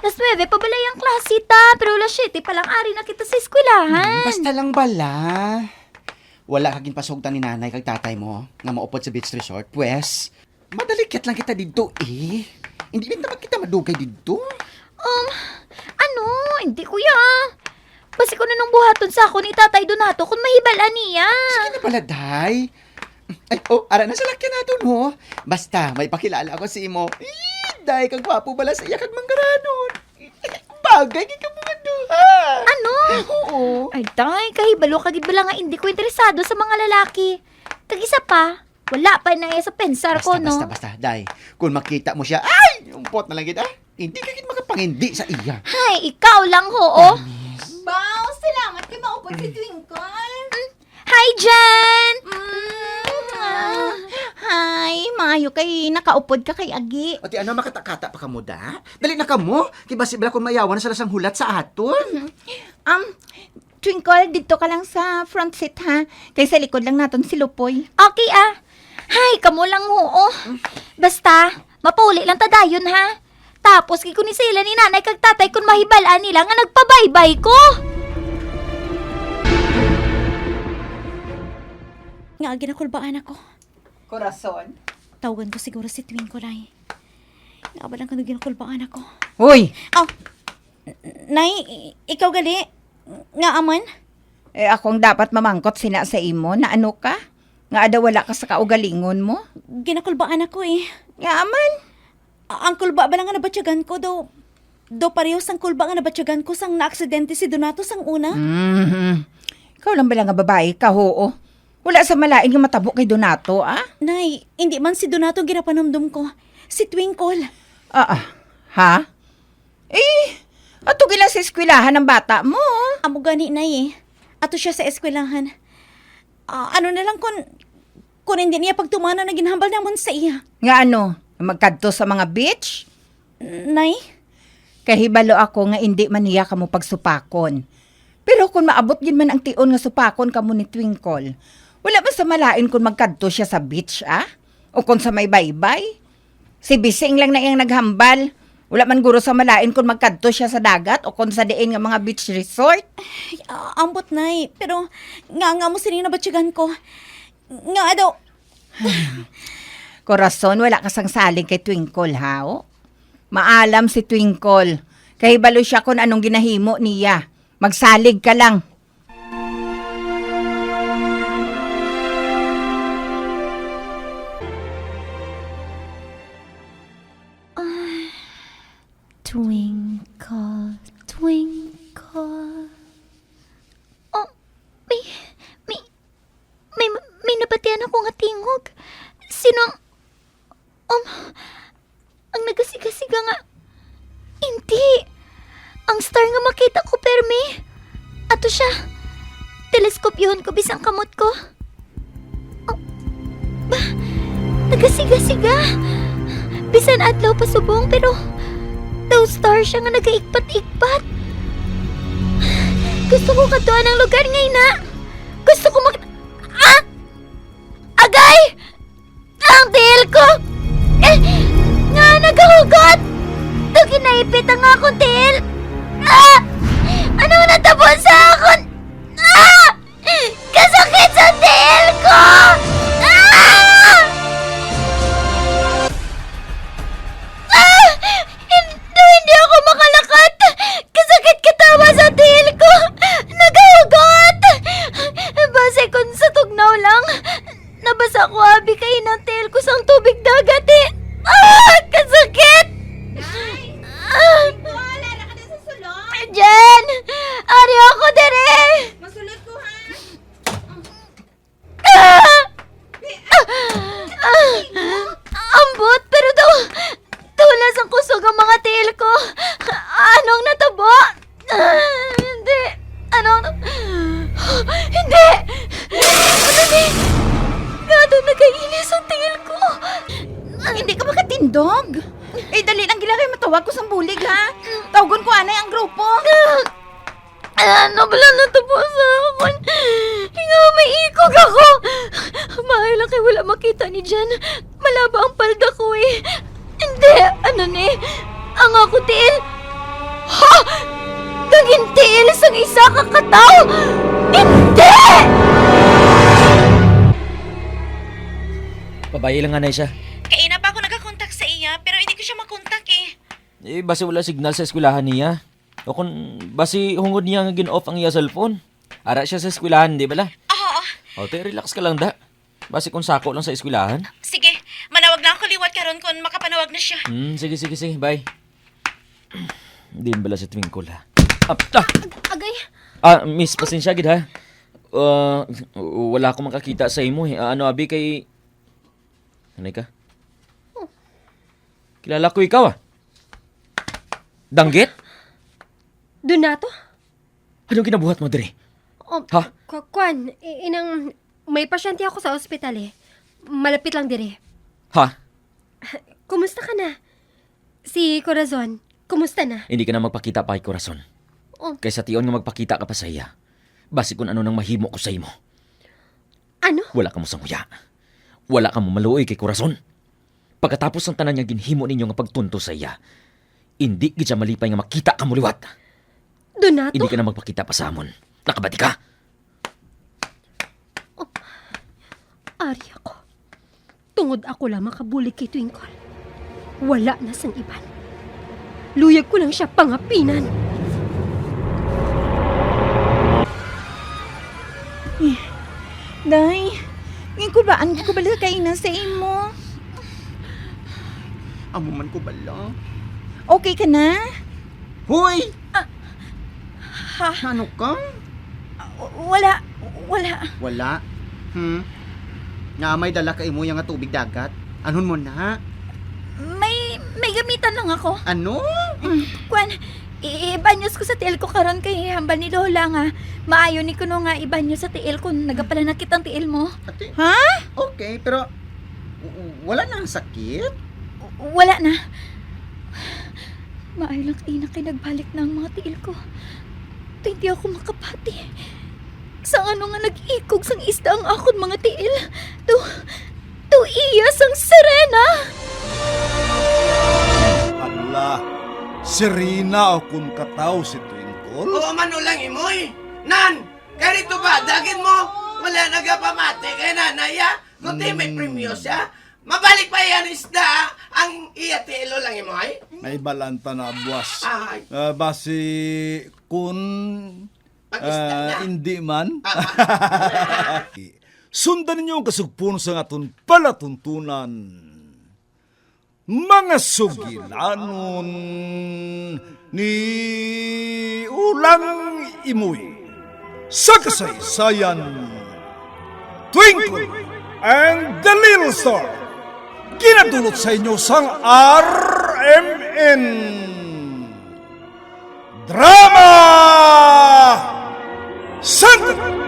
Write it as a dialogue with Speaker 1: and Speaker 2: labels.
Speaker 1: Alas 9 pa balay ang klase ta, pero alas 7 pa lang ari na kita sa eskwelahan.
Speaker 2: Basta lang bala. Wala kaging pasugtan ni nanay kag tatay mo nga maupod sa beach resort. Pwes, madalikit lang kita dito eh. Hindi din naman kita madugay dito.
Speaker 1: Ano? Hindi kuya. Basi ko na nung buhaton sa ako ni Tatay Donato kung mahibalan niya.
Speaker 2: Sige na pala, day. Ay, ara na sa lakyan nato, no? Basta, may pakilala ako si imo. Day, kag gwapo bala sa iya kag manggaranon. Bagay, kay ka mga duha.
Speaker 1: Ano?
Speaker 2: Oo.
Speaker 1: Ay, tay, kahibalo kagid bala nga hindi ko interesado sa mga lalaki. Kag-isa pa, wala pa na sa pensar ko, no?
Speaker 2: Basta, day. Kung makita mo siya, ay, umpot na lang kita. Hindi ka gid makapangindi sa iya.
Speaker 1: Hay, ikaw lang, ho,
Speaker 3: Bao, salamat kay maupod si Twinkle.
Speaker 1: Hi, Jen!
Speaker 3: Hi, maayo kay nakaupod ka kay Agi.
Speaker 2: O ti ano, makatakata pa ka mo da? Dali na ka mo. Kiba sibla kung mayawan na sa lasang hulat sa aton.
Speaker 3: Twinkle, dito ka lang sa front seat ha. Kay sa likod lang naton si Lupoy.
Speaker 1: Okay, Hay, kamo lang, ho, Basta, mapauli lang tadayon, ha? Tapos, kiko ni sila ni nanay kag tatay kung mahibalaan nila nga nagpabaybay ko. Nga, ginakulbaan ako.
Speaker 3: Corazon.
Speaker 1: Tawagan ko siguro si Twinkle ay. Nga ba lang kung ginakulbaan ako?
Speaker 3: Hoy! Oh, Nay, ikaw gali? Nga aman? Akong dapat mamangkot sina sa imo na ano ka? Nga ada wala ka sa kaugalingon mo?
Speaker 1: Ginakulbaan ako eh.
Speaker 3: Nga aman?
Speaker 1: Ang kulba ba lang nga nabatyagan ko daw parehos ang kulba nga nabatyagan ko sang naaksidente si Donato sang una?
Speaker 3: Ikaw lang ba lang nga babae ka, hoo? Wala sa malain nga matabo kay Donato, ah?
Speaker 1: Nay, hindi man si Donato ang ginapanamdum ko. Si Twinkle.
Speaker 3: Ha? Ato gila sa eskwelahan ng bata mo.
Speaker 1: Amo gani, Nay eh. Ato siya sa eskwelahan. Ano na lang kung hindi niya pagtumana na ginhambal namon sa iya.
Speaker 3: Nga ano? Magkadto sa mga beach?
Speaker 1: Nay?
Speaker 3: Kahibalo ako nga hindi man niya kamo pagsupakon. Pero kung maabot yun man ang tion nga supakon kamo ni Twinkle, wala ba sa malain kung magkadto siya sa beach, ah? O kung sa may baybay? Si Bising lang na iyang naghambal. Wala man guro sa malain kung magkadto siya sa dagat o kung sa diin nga mga beach resort.
Speaker 1: Ambot, Nay. Pero nga mo sining nabatyagan ko. Nga daw.
Speaker 3: Corazon, wala kasang saling kay Twinkle, hao? Maalam si Twinkle. Kahibalo siya kung anong ginahimo niya. Magsalig ka lang.
Speaker 1: Twinkle, twinkle. Oh, may nabatian akong tingog. Sino ang nagasiga-siga nga? Hindi. Ang star nga makita ko, permi. Ato siya. Teleskopyohon ko bisang kamot ko. Oh, nagasiga-siga. Bisan adlaw pa subong, pero daw star siya nga nagaikpat-ikpat. Gusto ko katuan ang lugar ngayon na. Gusto ko Agay! Ang dihil ko! Nga nagahugot! Ito ginaipit ang akong dihil! Anong natabo sa akon? Kasakit sa dihil ko! Hindi ako makalakad! Kasakit katawa sa dihil ko! Nagahugot! Base kung sa tugnaw lang, nabasa ko abi kay ng tail ko sang tubig dagat eh. Kasakit!
Speaker 3: Wala na ka na sa sulod.
Speaker 1: Jen! Ari ako dire!
Speaker 3: Masulod ko, ha?
Speaker 1: Ambot, pero daw tulas ang kusog ang mga tail ko. Anong natabo? Hindi. Hindi! Ano ni? Gado nagainis ang tail ko.
Speaker 3: Hindi ka makatindog. Dali lang gila kayo matawag ko sa bulig, ha? Tawagon ko anay ang grupo.
Speaker 1: Ano pala natabo sa akin? Hinga may ikog ako. Mahal lang kayo wala makita ni Jen. Malaba ang palda ko eh. Hindi, ano ni? Ang ako til. kang hintiil sang isa ka kataw. Hindi!
Speaker 4: Babae lang nga na siya.
Speaker 5: Kaina pa ako nagkakontak sa iya, pero hindi ko siya makontak eh.
Speaker 4: Basi wala signal sa eskwelahan niya. O kung basi hungod niya nga gin-off ang iya cellphone. Ara siya sa eskwelahan, di bala?
Speaker 5: Oo,
Speaker 4: O, te, relax ka lang da. Basi kung sako lang sa eskwelahan.
Speaker 5: sige. Manawag lang ako liwat karon kung makapanawag na siya.
Speaker 4: Sige, bye. Din bala si Twinkle, ha?
Speaker 1: Agay,
Speaker 4: Miss, pasensya gid ha. Wala akong makakita sa imo eh. Ano abi kay... Anay ka? Kilala ko ikaw Danggit?
Speaker 6: Donato?
Speaker 4: Anong kinabuhat mo dire? Ha?
Speaker 6: Kwan, inang may pasyente ako sa ospital eh. Malapit lang dire.
Speaker 4: Ha?
Speaker 6: Kumusta ka na? Si Corazon, kumusta na?
Speaker 4: Hindi ka na magpakita pa kay Corazon.
Speaker 6: Oh.
Speaker 4: Kaysa tiyon nga magpakita ka pa sa iya. Basi kung ano nang mahimo ko sa imo.
Speaker 6: Ano?
Speaker 4: Wala ka mo sanguya. Wala ka mo maluoy kay Corazon. Pagkatapos ng tanan niya ginhimo ninyo nga pagtunto sa iya, hindi gid siya malipay nga makita ka mo liwat.
Speaker 6: Donato?
Speaker 4: Hindi ka na magpakita pa sa amon. Nakabati ka?
Speaker 6: Ari ako. Tungod ako lang makabulig kay Twinkle. Wala na sang iban. Luyag ko lang siya pangapinan.
Speaker 3: Day, ngayon ko ba, ano ko bala kainan sa imo?
Speaker 2: Amo man ko bala.
Speaker 3: Okay ka na?
Speaker 2: Hoy! Ano ka?
Speaker 1: wala.
Speaker 2: Wala. Nga may dala ka imo nga tubig dagat. Anon mo na?
Speaker 1: May gamitan lang ako.
Speaker 2: Ano?
Speaker 1: Kwan, ibanyos ko sa tiil ko karon kay hambal ni Lola nga. Maayo ni kuno nga ibanyos sa tiil ko. Nagapala na kitang tiil mo.
Speaker 2: Ate,
Speaker 3: Ha?
Speaker 2: okay, pero wala nang sakit?
Speaker 1: Wala na. Maayo lang kayo na kayo nagbalik na ang mga tiil ko. Ito hindi ako makapati. Sa ano nga nag-ikog sang isda ang akon mga tiil. To iya sang Serena.
Speaker 7: Allah, Serena o kung kataw si Twinkle?
Speaker 8: Oo, manulang imoy. Nan, karito ba, dagin mo? Wala nagapamate kay nanay, ha? Kundi may premyo siya. Mabalik pa yan isda, ang iya tilo lang imoy.
Speaker 7: May balanta na buwas.
Speaker 8: Ay,
Speaker 7: Basi kun
Speaker 8: pag-isda na.
Speaker 7: hindi man. Sundan ninyo ang kasugpon sa aton palatuntunan. Mga sugilanon ni Ulang Imoy sa kasaysayan Twinkle and the Little Star. Kinadulot sa inyo sang RMN Drama Center.